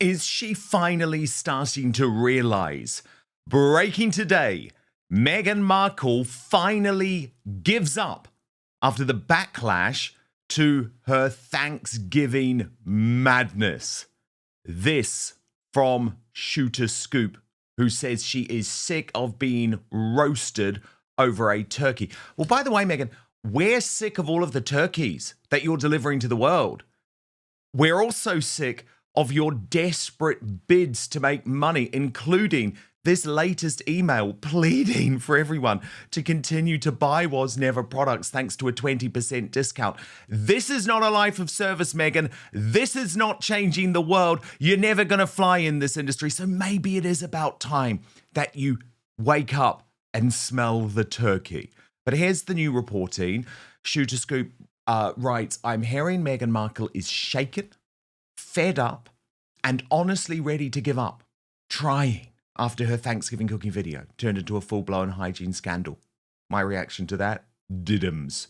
Is she finally starting to realize? Breaking today, Meghan Markle finally gives up after the backlash to her Thanksgiving madness. This from Shooter Scoop, who says she is sick of being roasted over a turkey. Well, by the way, Meghan, we're sick of all of the turkeys that you're delivering to the world. We're also sick of your desperate bids to make money, including this latest email pleading for everyone to continue to buy Was Never products thanks to a 20% discount. This is not a life of service, Meghan. This is not changing the world. You're never going to fly in this industry. So maybe it is about time that you wake up and smell the turkey. But here's the new reporting. Shooter Scoop writes, I'm hearing Meghan Markle is shaken, fed up, and honestly ready to give up, trying after her Thanksgiving cooking video turned into a full-blown hygiene scandal. My reaction to that? Diddums.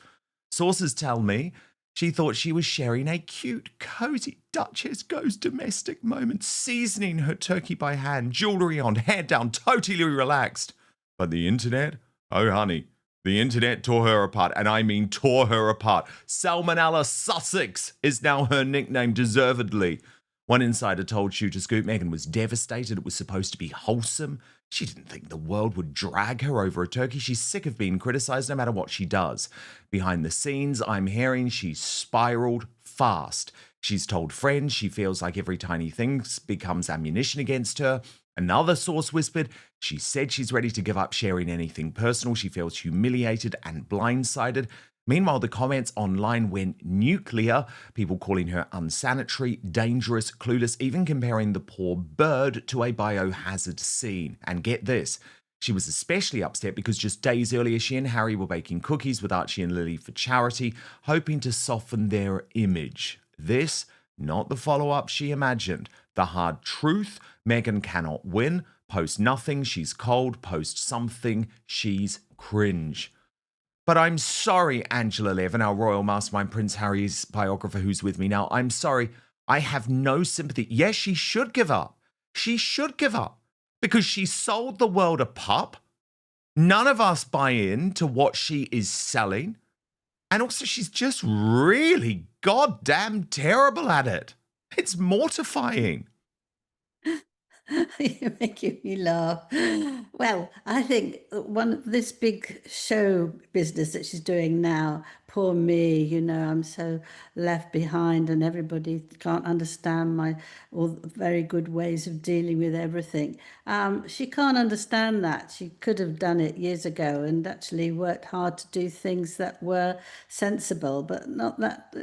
Sources tell me she thought she was sharing a cute, cozy Duchess Goes Domestic moment, seasoning her turkey by hand, jewellery on, hair down, totally relaxed. But the internet? Oh, honey. The internet tore her apart, and I mean tore her apart. Salmonella Sussex is now her nickname, deservedly. One insider told Shooter Scoop Meghan was devastated. It was supposed to be wholesome. She didn't think the world would drag her over a turkey. She's sick of being criticised no matter what she does. Behind the scenes, I'm hearing she's spiraled fast. She's told friends she feels like every tiny thing becomes ammunition against her. Another source whispered she said she's ready to give up sharing anything personal. She feels humiliated and blindsided. Meanwhile, the comments online went nuclear, people calling her unsanitary, dangerous, clueless, even comparing the poor bird to a biohazard scene. And get this, she was especially upset because just days earlier, she and Harry were baking cookies with Archie and Lily for charity, hoping to soften their image. This, not the follow-up she imagined. The hard truth, Meghan cannot win. Post nothing, she's cold. Post something, she's cringe. But I'm sorry, Angela Levin, our royal mastermind, Prince Harry's biographer who's with me now. I'm sorry. I have no sympathy. Yes, she should give up. She should give up because she sold the world a pup. None of us buy in to what she is selling. And also, she's just really goddamn terrible at it. It's mortifying. You're making me laugh. Well, I think this big show business that she's doing now, poor me, I'm so left behind and everybody can't understand all the very good ways of dealing with everything. She can't understand that. She could have done it years ago and actually worked hard to do things that were sensible, but not that,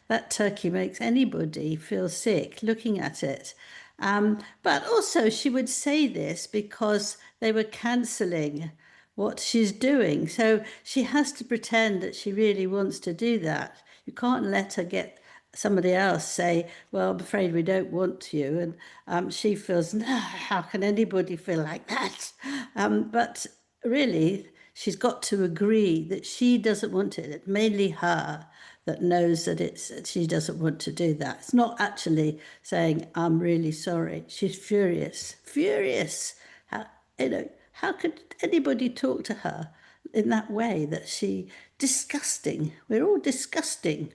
that turkey makes anybody feel sick looking at it. But also she would say this because they were cancelling what she's doing. So she has to pretend that she really wants to do that. You can't let her get somebody else say, well, I'm afraid we don't want you. And she feels, no, how can anybody feel like that? But really, she's got to agree that she doesn't want it. It's mainly her that knows that she doesn't want to do that. It's not actually saying, I'm really sorry. She's furious. How could anybody talk to her in that way disgusting. We're all disgusting.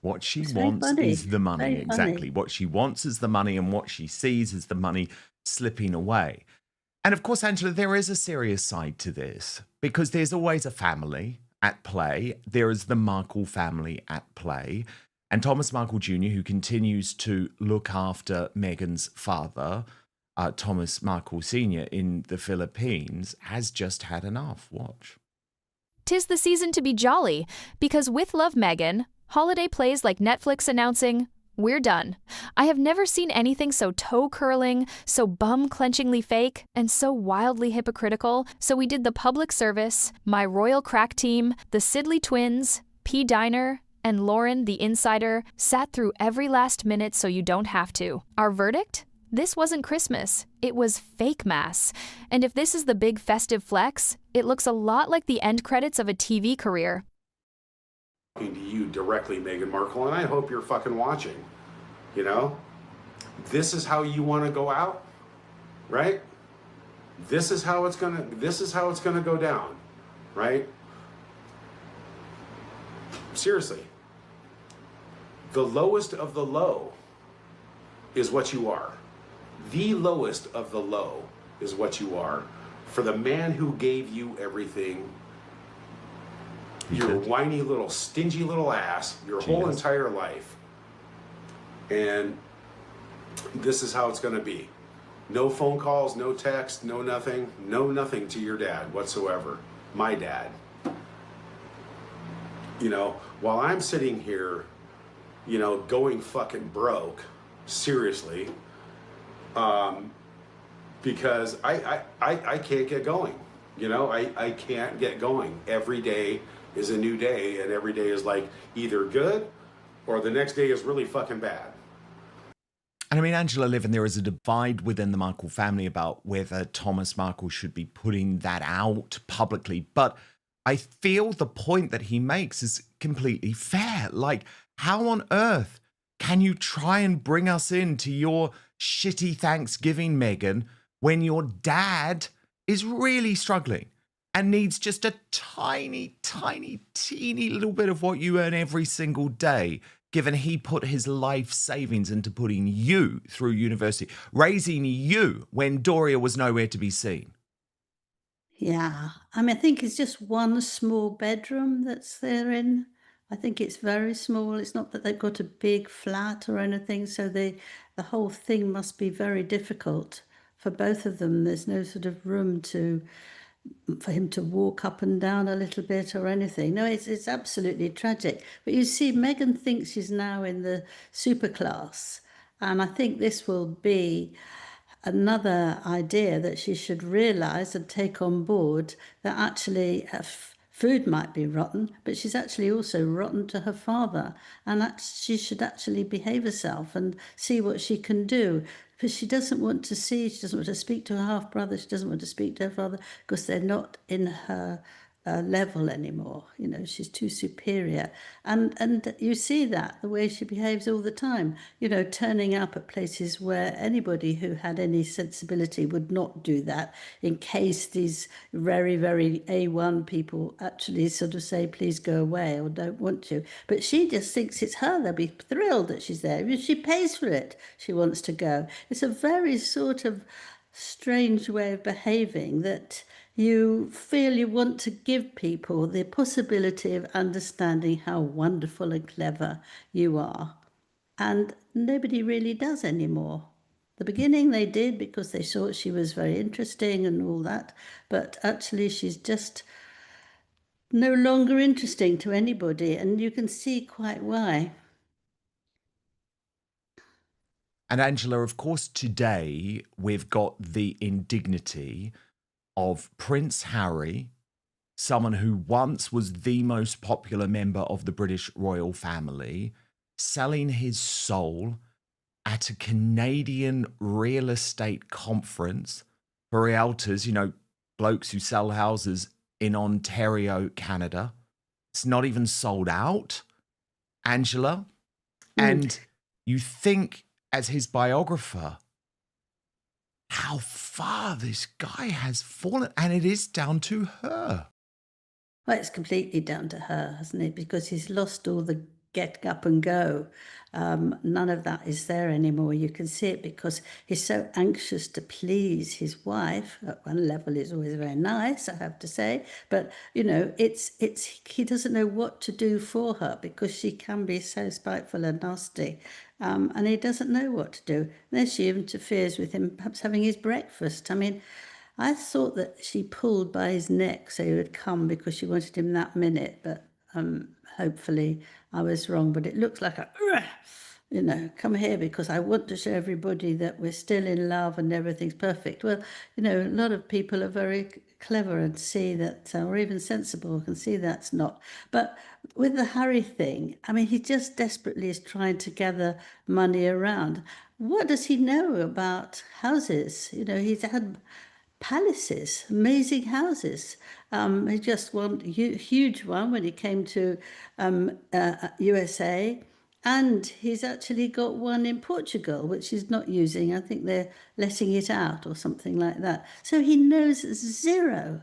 What she wants is the money. Exactly. What she wants is the money, and what she sees is the money slipping away. And of course, Angela, there is a serious side to this because there's always a family at play. There is the Markle family at play. And Thomas Markle Jr., who continues to look after Meghan's father, Thomas Markle Sr. in the Philippines, has just had enough. Watch. 'Tis the season to be jolly, because with Love Meghan, holiday plays like Netflix announcing, we're done. I have never seen anything so toe-curling, so bum-clenchingly fake, and so wildly hypocritical, so we did the public service, my royal crack team, the Siddly Twins, P. Diner, and Lauren, the insider, sat through every last minute so you don't have to. Our verdict? This wasn't Christmas. It was fake mass. And if this is the big festive flex, it looks a lot like the end credits of a TV career. To you directly, Meghan Markle, and I hope you're fucking watching. This is how you want to go out, right? This is how it's gonna go down, right? Seriously. The lowest of the low is what you are. The lowest of the low is what you are. For the man who gave you everything, your whiny little, stingy little ass, your whole entire life. And this is how it's going to be. No phone calls, no text, no nothing to your dad whatsoever. My dad. You know, while I'm sitting here, you know, going fucking broke, seriously, because I can't get going. You know, I can't get going. Every day is a new day, and every day is like either good or the next day is really fucking bad. And I mean, Angela Liv, and there is a divide within the Markle family about whether Thomas Markle should be putting that out publicly. But I feel the point that he makes is completely fair. Like, how on earth can you try and bring us into your shitty Thanksgiving, Meghan, when your dad is really struggling and needs just a tiny, teeny little bit of what you earn every single day, given he put his life savings into putting you through university, raising you when Doria was nowhere to be seen? Yeah, I mean, I think it's just one small bedroom that's they're in. I think it's very small. It's not that they've got a big flat or anything, so the whole thing must be very difficult for both of them. There's no sort of room for him to walk up and down a little bit or anything. No, it's absolutely tragic. But you see, Meghan thinks she's now in the super class, and I think this will be another idea that she should realise and take on board, that actually food might be rotten, but she's actually also rotten to her father, and that she should actually behave herself and see what she can do. Because she doesn't want to speak to her half brother, she doesn't want to speak to her father, because they're not in her level anymore. You know, she's too superior, and you see that the way she behaves all the time. You know, turning up at places where anybody who had any sensibility would not do that, in case these very, very A1 people actually sort of say, please go away, or don't want to. But she just thinks it's her. They'll be thrilled that she's there. If she pays for it, she wants to go. It's a very sort of strange way of behaving, that you feel you want to give people the possibility of understanding how wonderful and clever you are. And nobody really does anymore. The beginning they did, because they thought she was very interesting and all that, but actually she's just no longer interesting to anybody, and you can see quite why. And Angela, of course, today we've got the indignity of Prince Harry, someone who once was the most popular member of the British royal family, selling his soul at a Canadian real estate conference for realtors, you know, blokes who sell houses in Ontario, Canada. It's not even sold out, Angela. And you think, as his biographer, how far this guy has fallen, and it is down to her. Well, it's completely down to her, hasn't it? Because he's lost all the get up and go. None of that is there anymore. You can see it because he's so anxious to please his wife. At one level, is always very nice, I have to say. But you know, it's he doesn't know what to do for her, because she can be so spiteful and nasty. And he doesn't know what to do. And then she interferes with him perhaps having his breakfast. I mean, I thought that she pulled by his neck so he would come, because she wanted him that minute, but hopefully I was wrong. But it looks like a, you know, come here because I want to show everybody that we're still in love and everything's perfect. Well, you know, a lot of people are very clever and see that, or even sensible, can see that's not. But with the Harry thing, I mean, he just desperately is trying to gather money around. What does he know about houses? You know, he's had palaces, amazing houses. He just won a huge one when he came to USA. And he's actually got one in Portugal, which he's not using. I think they're letting it out or something like that. So he knows zero.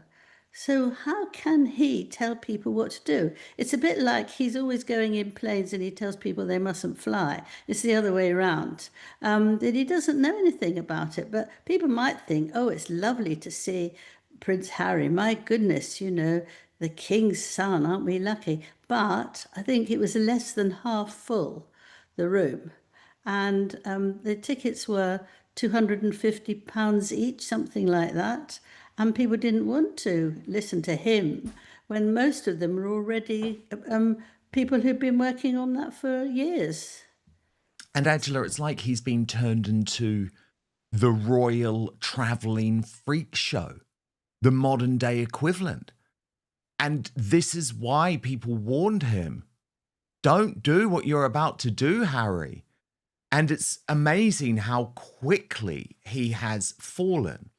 So how can he tell people what to do? It's a bit like he's always going in planes and he tells people they mustn't fly. It's the other way around. That he doesn't know anything about it. But people might think, oh, it's lovely to see Prince Harry. My goodness, the king's son, aren't we lucky? But I think it was less than half full, the room. And the tickets were £250 each, something like that. And people didn't want to listen to him when most of them were already people who'd been working on that for years. And Angela, it's like he's been turned into the royal traveling freak show, the modern day equivalent. And this is why people warned him, don't do what you're about to do, Harry. And it's amazing how quickly he has fallen.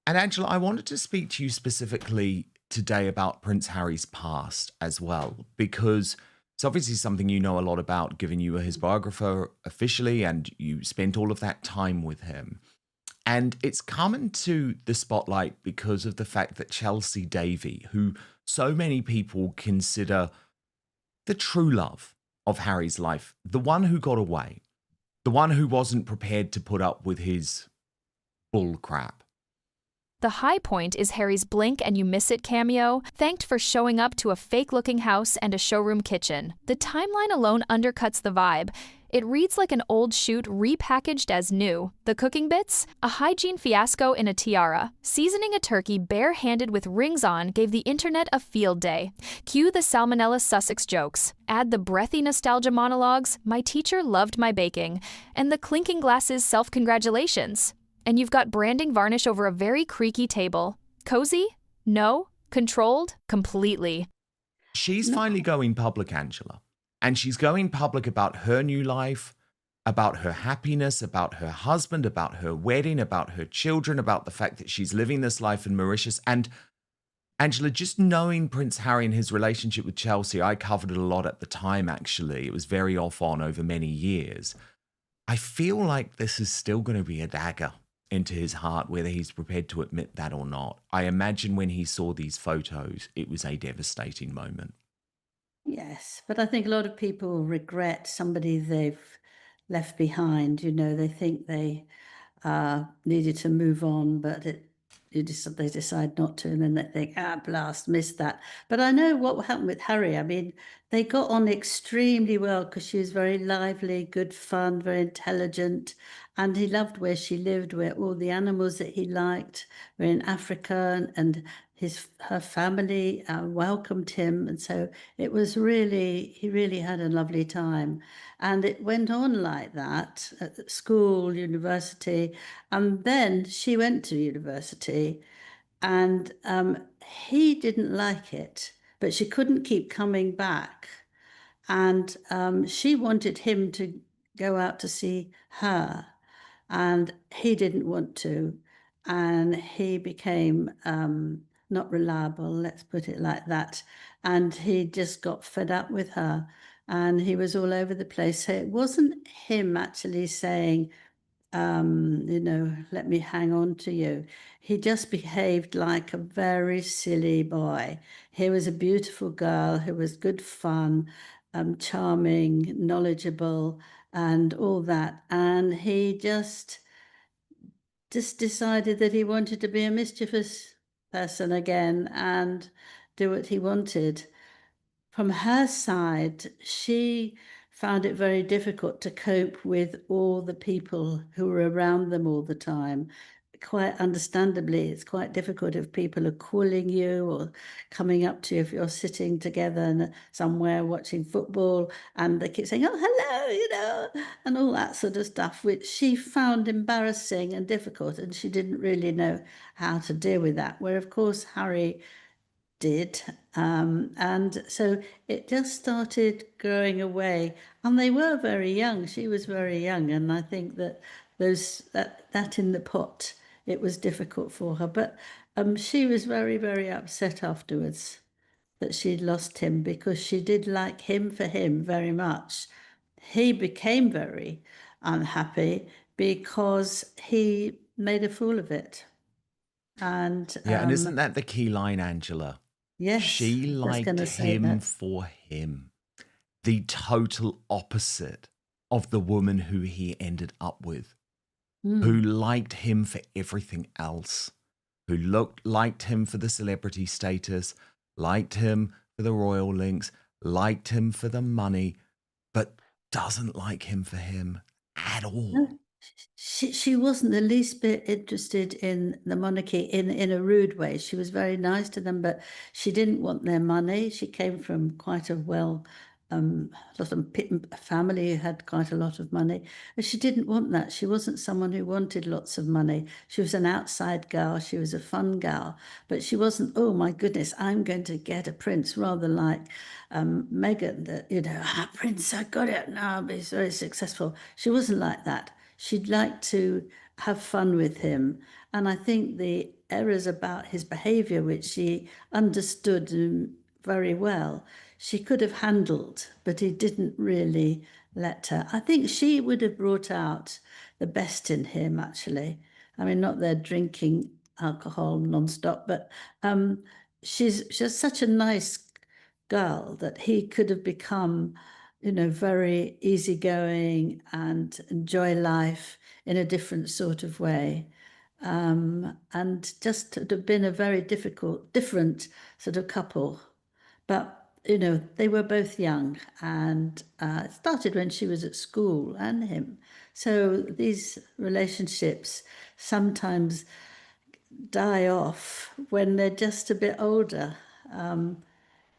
And Angela, I wanted to speak to you specifically today about Prince Harry's past as well, because it's obviously something you know a lot about, given you were his biographer officially and you spent all of that time with him. And it's come into the spotlight because of the fact that Chelsea Davy, who so many people consider the true love of Harry's life, the one who got away, the one who wasn't prepared to put up with his bull crap. The high point is Harry's Blink and You Miss It cameo, thanked for showing up to a fake-looking house and a showroom kitchen. The timeline alone undercuts the vibe. It reads like an old shoot repackaged as new. The cooking bits? A hygiene fiasco in a tiara. Seasoning a turkey bare-handed with rings on gave the internet a field day. Cue the Salmonella Sussex jokes. Add the breathy nostalgia monologues, My teacher loved my baking, and the clinking glasses self-congratulations. And you've got branding varnish over a very creaky table. Cozy? No. Controlled? Completely. She's finally going public, Angela. And she's going public about her new life, about her happiness, about her husband, about her wedding, about her children, about the fact that she's living this life in Mauritius. And Angela, just knowing Prince Harry and his relationship with Chelsea, I covered it a lot at the time, actually. It was very off on over many years. I feel like this is still going to be a dagger into his heart, whether he's prepared to admit that or not. I imagine when he saw these photos, it was a devastating moment. Yes, but I think a lot of people regret somebody they've left behind. They think they needed to move on, but they decide not to, and then they think, blast, missed that. But I know what happened with Harry. I mean, they got on extremely well because she was very lively, good fun, very intelligent, and he loved where she lived, where all the animals that he liked were in Africa, and her family welcomed him, and so he really had a lovely time. And it went on like that at school, university, and then she went to university, and he didn't like it, but she couldn't keep coming back. And she wanted him to go out to see her, and he didn't want to. And he became not reliable, let's put it like that. And he just got fed up with her, and he was all over the place. So it wasn't him actually saying, let me hang on to you. He just behaved like a very silly boy. He was a beautiful girl who was good fun, charming, knowledgeable, and all that. And he just decided that he wanted to be a mischievous person again and do what he wanted. From her side, she found it very difficult to cope with all the people who were around them all the time. Quite understandably, it's quite difficult if people are calling you or coming up to you if you're sitting together somewhere watching football and they keep saying, oh, hello, and all that sort of stuff, which she found embarrassing and difficult, and she didn't really know how to deal with that. Where, of course, Harry did. And so it just started growing away. And they were very young. She was very young. And I think that that in the pot, it was difficult for her. But she was very, very upset afterwards that she'd lost him, because she did like him for him very much. he became very unhappy because he made a fool of it. And Yeah, and isn't that the key line, Angela? yes, She I was just going liked to say him that. for him. The total opposite of the woman who he ended up with, who liked him for everything else, who liked him for the celebrity status, liked him for the royal links, liked him for the money, but doesn't like him for him at all. No, she wasn't the least bit interested in the monarchy in a rude way. She was very nice to them, but she didn't want their money. She came from quite a lot of family who had quite a lot of money, and she didn't want that. She wasn't someone who wanted lots of money. She was an outside girl. She was a fun girl, but she wasn't. Oh my goodness, I'm going to get a prince. Rather like Meghan, that Prince, I got it now. I'll be very successful. She wasn't like that. She'd like to have fun with him. And I think the errors about his behavior, which she understood very well, she could have handled, but he didn't really let her. I think she would have brought out the best in him, actually. I mean, not they're drinking alcohol nonstop, but she's such a nice girl that he could have become, very easygoing and enjoy life in a different sort of way. And just to have been a very different sort of couple. But, they were both young, and it started when she was at school and him. So these relationships sometimes die off when they're just a bit older.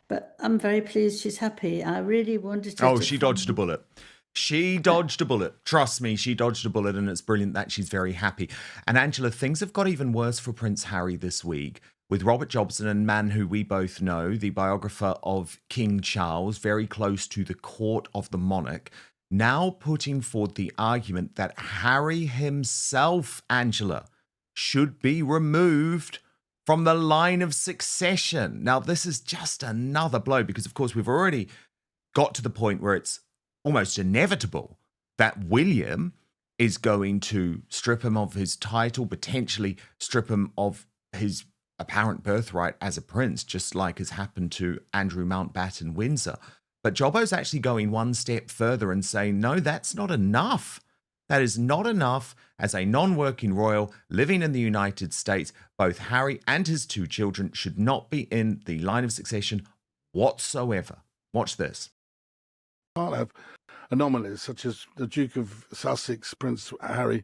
But I'm very pleased she's happy. I really wanted her Oh, to she dodged a find. bullet. She dodged a bullet. Trust me, she dodged a bullet, and it's brilliant that she's very happy. And Angela, things have got even worse for Prince Harry this week with Robert Jobson, a man who we both know, the biographer of King Charles, very close to the court of the monarch, now putting forward the argument that Harry himself, Angela, should be removed from the line of succession. Now, this is just another blow because, of course, we've already got to the point where it's almost inevitable that William is going to strip him of his title, potentially strip him of his apparent birthright as a prince, just like has happened to Andrew Mountbatten Windsor. But Jobbo's actually going one step further and saying, no, that's not enough. That is not enough. As a non-working royal living in the United States, both Harry and his two children should not be in the line of succession whatsoever. Watch this. Can't have anomalies such as the Duke of Sussex, Prince Harry,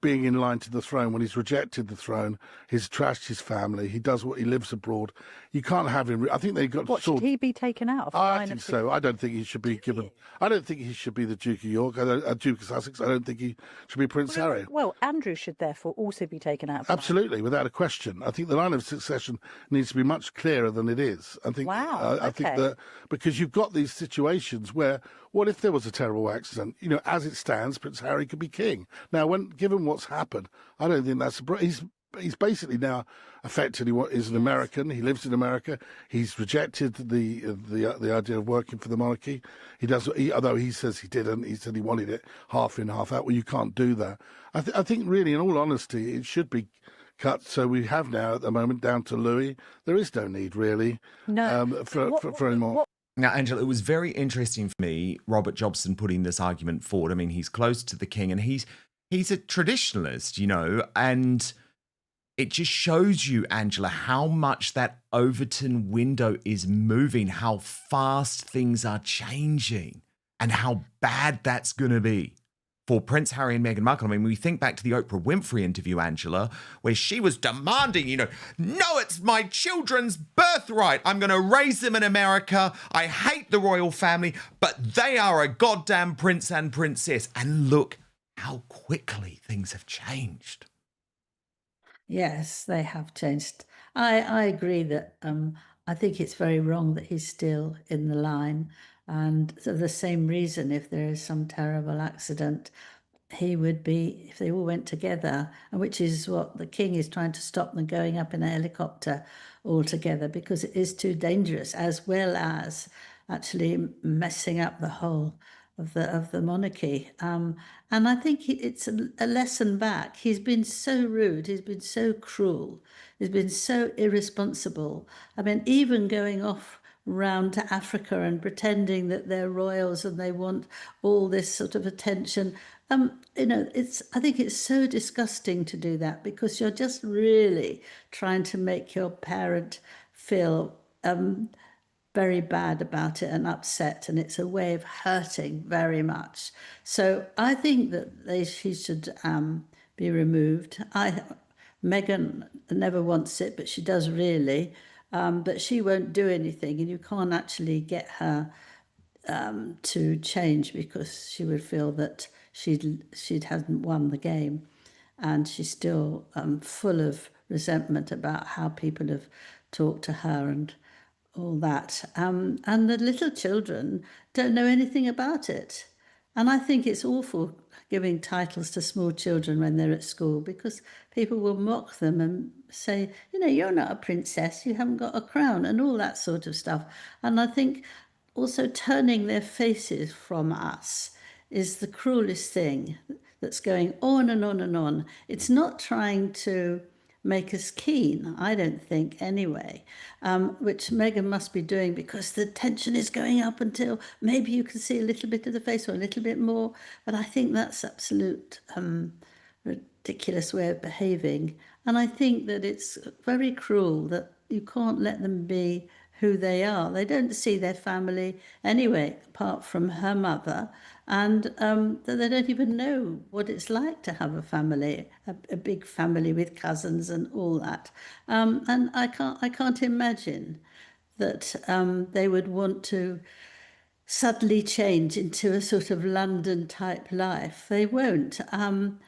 being in line to the throne when he's rejected the throne. He's trashed his family. He does what he lives abroad. You can't have him. I think they got. What, should he be taken out of the I line think of so. I don't think he should be given. I don't think he should be the Duke of York, Duke of Sussex. I don't think he should be Prince Harry. Well, Andrew should therefore also be taken out of the line. Absolutely, without a question. I think the line of succession needs to be much clearer than it is. I think. Wow, I think okay. that because you've got these situations where, what if there was a terrible accident? As it stands, Prince Harry could be king. Now, given what's happened, I don't think that's. He's basically now effectively what is an American. He lives in America. He's rejected the idea of working for the monarchy. Although he says he didn't. He said he wanted it half in, half out. Well, you can't do that. I think really, in all honesty, it should be cut. So we have now at the moment down to Louis. There is no need really for any more. Now, Angela, it was very interesting for me, Robert Jobson putting this argument forward. I mean, he's close to the king and he's a traditionalist, and it just shows you, Angela, how much that Overton window is moving, how fast things are changing, and how bad that's going to be for Prince Harry and Meghan Markle. I mean, we think back to the Oprah Winfrey interview, Angela, where she was demanding, no, it's my children's birthright. I'm going to raise them in America. I hate the royal family, but they are a goddamn prince and princess. And look how quickly things have changed. Yes, they have changed. I agree that I think it's very wrong that he's still in the line. And for the same reason, if there is some terrible accident, he would be, if they all went together, and which is what the king is trying to stop them going up in a helicopter all together, because it is too dangerous, as well as actually messing up the whole of the monarchy. And I think it's a lesson back. He's been so rude. He's been so cruel. He's been so irresponsible. I mean, even going off round to Africa and pretending that they're royals and they want all this sort of attention. I think it's so disgusting to do that, because you're just really trying to make your parent feel very bad about it and upset, and it's a way of hurting very much. So I think that she should be removed. Meghan never wants it, but she does really. But she won't do anything, and you can't actually get her to change, because she would feel that she hadn't won the game, and she's still full of resentment about how people have talked to her and all that. And the little children don't know anything about it. And I think it's awful giving titles to small children when they're at school, because people will mock them and say, you're not a princess, you haven't got a crown, and all that sort of stuff. And I think also turning their faces from us is the cruelest thing that's going on and on and on. It's not trying to make us keen, I don't think, anyway, which Meghan must be doing, because the tension is going up until maybe you can see a little bit of the face or a little bit more. But I think that's absolute ridiculous way of behaving. And I think that it's very cruel that you can't let them be who they are. They don't see their family anyway, apart from her mother, and that they don't even know what it's like to have a family, a big family with cousins and all that. And I can't imagine that they would want to suddenly change into a sort of London type life. They won't. And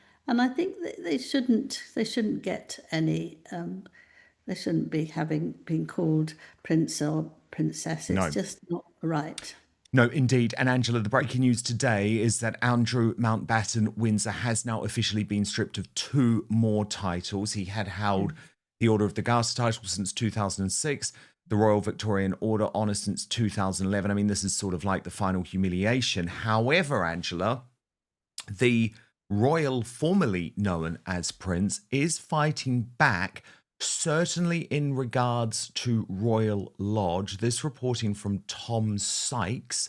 I think that they shouldn't get any. They shouldn't be been called prince or princess. It's No. just not right. No, indeed. And Angela, the breaking news today is that Andrew Mountbatten Windsor has now officially been stripped of 2 more titles. He had held the Order of the Garter title since 2006, the Royal Victorian Order honour since 2011. I mean, this is sort of like the final humiliation. However, Angela, the royal formerly known as Prince is fighting back, certainly in regards to Royal Lodge. This reporting from Tom Sykes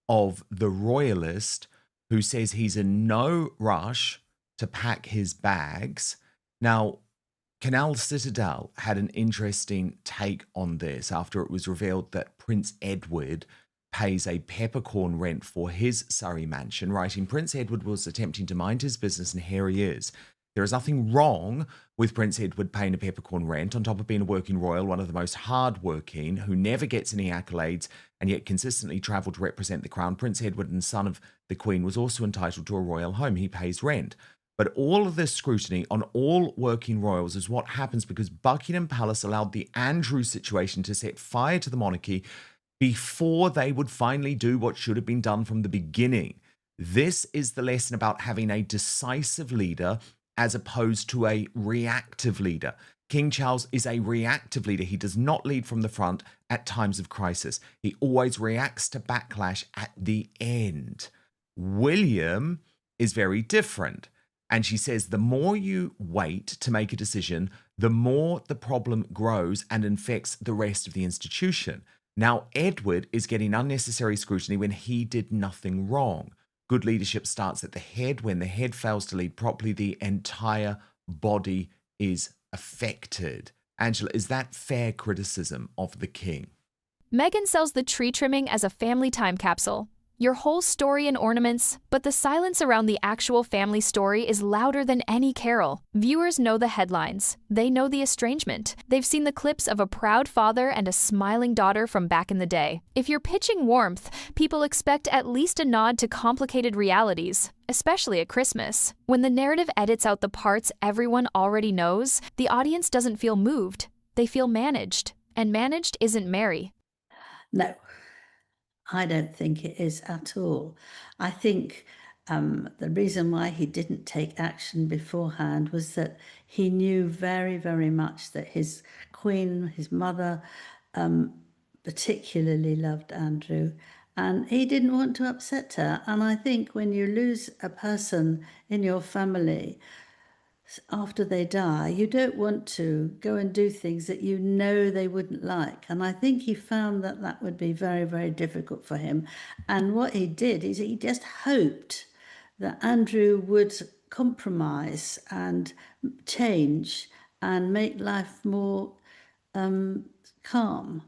of The Royalist, who says he's in no rush to pack his bags. Now, Canal Citadel had an interesting take on this after it was revealed that Prince Edward pays a peppercorn rent for his Surrey mansion, writing, Prince Edward was attempting to mind his business, and here he is. There is nothing wrong with Prince Edward paying a peppercorn rent, on top of being a working royal, one of the most hard-working, who never gets any accolades, and yet consistently travelled to represent the crown. Prince Edward, and son of the Queen, was also entitled to a royal home. He pays rent. But all of this scrutiny on all working royals is what happens because Buckingham Palace allowed the Andrew situation to set fire to the monarchy before they would finally do what should have been done from the beginning. This is the lesson about having a decisive leader as opposed to a reactive leader. King Charles is a reactive leader. He does not lead from the front at times of crisis. He always reacts to backlash at the end. William is very different. And she says the more you wait to make a decision, the more the problem grows and infects the rest of the institution. Now, Edward is getting unnecessary scrutiny when he did nothing wrong. Good leadership starts at the head. When the head fails to lead properly, the entire body is affected. Angela, is that fair criticism of the king? Meghan sells the tree trimming as a family time capsule. Your whole story and ornaments, but the silence around the actual family story is louder than any carol. Viewers know the headlines. They know the estrangement. They've seen the clips of a proud father and a smiling daughter from back in the day. If you're pitching warmth, people expect at least a nod to complicated realities, especially at Christmas. When the narrative edits out the parts everyone already knows, the audience doesn't feel moved. They feel managed. And managed isn't merry. No. I don't think it is at all. I think the reason why he didn't take action beforehand was that he knew very, very much that his queen, his mother, particularly loved Andrew, And he didn't want to upset her. And I think when you lose a person in your family after they die, you don't want to go and do things that you know they wouldn't like. And I think he found that that would be very, very difficult for him. And what he did is he just hoped that Andrew would compromise and change and make life more calm.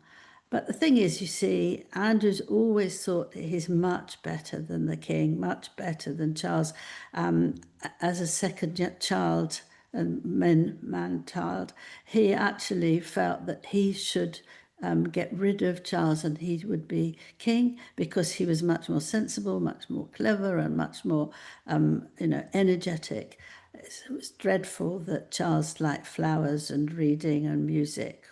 But the thing is, you see, Andrew's always thought that he's much better than the king, much better than Charles. As a second child and man child, he actually felt that he should get rid of Charles and he would be king because he was much more sensible, much more clever, and much more, energetic. It was dreadful that Charles liked flowers and reading and music.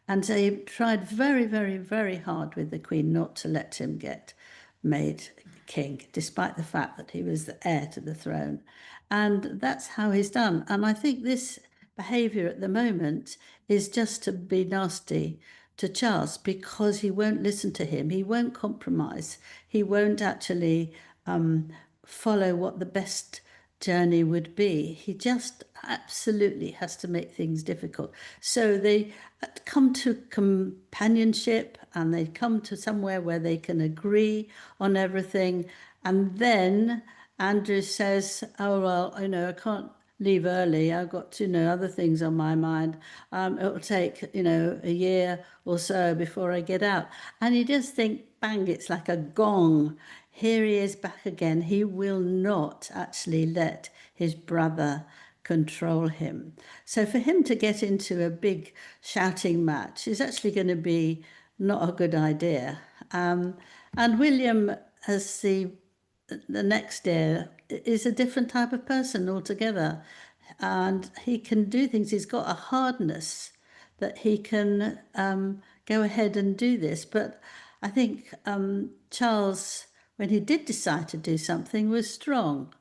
And so he tried very, very, very hard with the Queen not to let him get made king, despite the fact that he was the heir to the throne. And that's how he's done. And I think this behaviour at the moment is just to be nasty to Charles because he won't listen to him. He won't compromise. He won't actually follow what the best journey would be. He just absolutely has to make things difficult. So they come to companionship and they come to somewhere where they can agree on everything. And then Andrew says, oh, well, I can't leave early. I've got, other things on my mind. It'll take, a year or so before I get out. And you just think, bang, it's like a gong. Here he is back again. He will not actually let his brother control him. So for him to get into a big shouting match is actually going to be not a good idea. And William, as the next heir, is a different type of person altogether. And he can do things. He's got a hardness that he can go ahead and do this. But I think Charles, when he did decide to do something, was strong.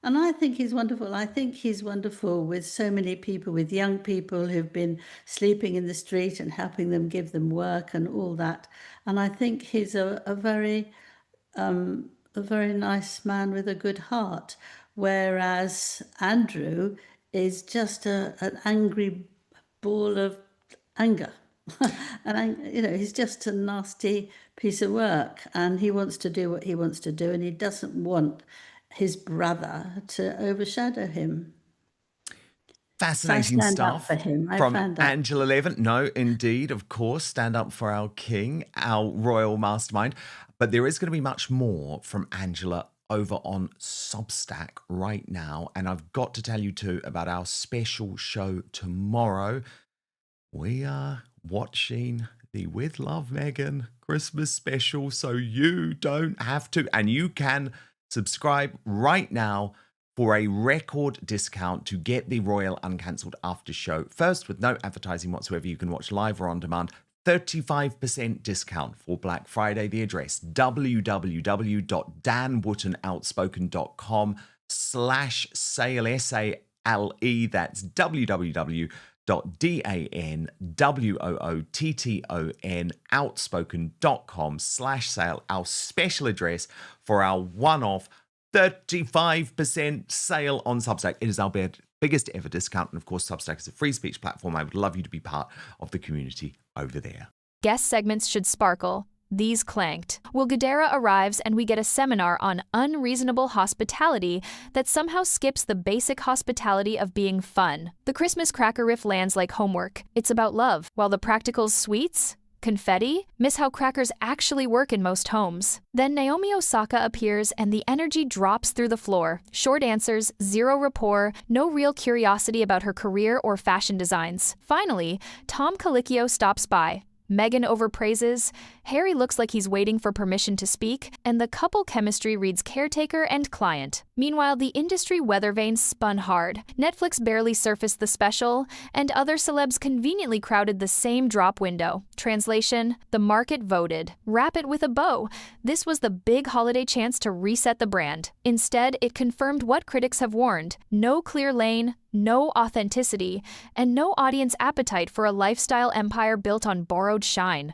And I think he's wonderful. I think he's wonderful with so many people, with young people who've been sleeping in the street and helping them, give them work and all that. And I think he's a very nice man with a good heart. Whereas Andrew is just an angry ball of anger. And he's just a nasty piece of work, and he wants to do what he wants to do, and he doesn't want his brother to overshadow him. Fascinating So I stand stuff up for him. I from found that. Angela Levin. No, indeed, of course, stand up for our king, our royal mastermind. But there is going to be much more from Angela over on Substack right now. And I've got to tell you too about our special show tomorrow. We are watching the With Love Meghan Christmas special, so you don't have to. And you can subscribe right now for a record discount to get the Royal Uncancelled After Show. First, with no advertising whatsoever, you can watch live or on demand. 35% discount for Black Friday. The address, www.danwootenoutspoken.com/sale, S-A-L-E. That's www.danwooton outspoken.com/sale. Our special address for our one-off 35% sale on Substack. It is our biggest ever discount. And of course, Substack is a free speech platform. I would love you to be part of the community over there. Guest segments should sparkle. These clanked. Will Guidera arrives and we get a seminar on unreasonable hospitality that somehow skips the basic hospitality of being fun. The Christmas cracker riff lands like homework. It's about love, while the practicals sweets? Confetti? Miss how crackers actually work in most homes. Then Naomi Osaka appears and the energy drops through the floor. Short answers, zero rapport, no real curiosity about her career or fashion designs. Finally, Tom Colicchio stops by. Meghan overpraises, Harry looks like he's waiting for permission to speak, and the couple chemistry reads caretaker and client. Meanwhile, the industry weather vane spun hard. Netflix barely surfaced the special, and other celebs conveniently crowded the same drop window. Translation, the market voted. Wrap it with a bow. This was the big holiday chance to reset the brand. Instead, it confirmed what critics have warned. No clear lane, no authenticity, and no audience appetite for a lifestyle empire built on borrowed shine.